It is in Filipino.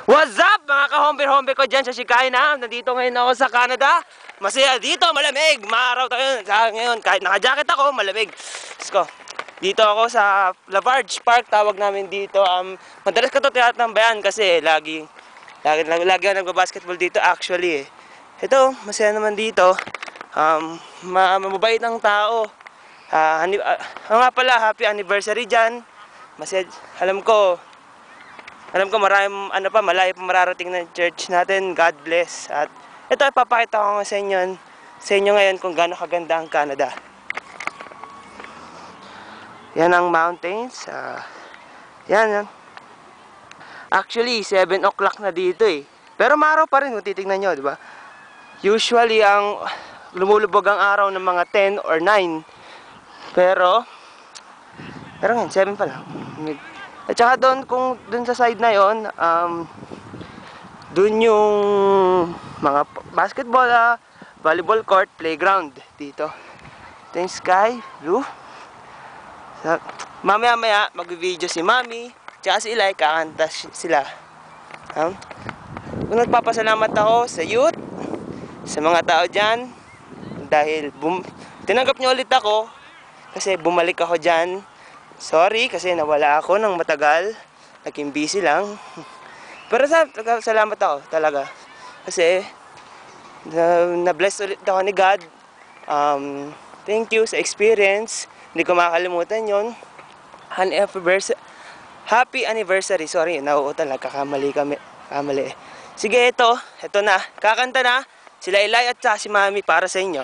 What's up mga ka-homber-homber ko dyan sa Chicana? Nandito ngayon ako sa Canada. Masaya dito, malamig. Maaraw tayo ngayon. Kahit naka-jacket ako, malamig. Let's go. Dito ako sa Lafarge Park, tawag namin dito. Madalas ko ito tinatambayan kasi lagi ako nagbabasketball dito actually. Ito, masaya naman dito. Mabait ang tao. Nga pala, happy anniversary dyan. Masaya, alam ko maraming malayo pa mararating ng church natin. God bless. At ito, ipapakita ko sa inyo ngayon kung gaano kaganda ang Canada. Yan ang mountains. Yan. Actually, 7 o'clock na dito eh. Pero maaraw pa rin kung titignan nyo, di ba? Usually, ang lumulubog ang araw ng mga 10 or 9. Pero ngayon, 7 pa lang. At saka doon sa side na yon, doon yung mga basketball, volleyball court, playground dito. Ito yung sky, blue. So, mamaya mag-video si Mami, tsaka si Eli, kakanta sila. Nagpapasalamat ako sa youth, sa mga tao dyan, dahil tinanggap niyo ulit ako, kasi bumalik ako dyan. Sorry kasi nawala ako ng matagal. Naging busy lang. Pero salamat ako talaga. Kasi na-bless ulit ako ni God. Thank you sa experience. Hindi ko makakalimutan yon. Happy anniversary. Sorry, nauutan lang. Kamali. Sige, ito na. Kakanta na. Sila Eli at si Mami para sa inyo.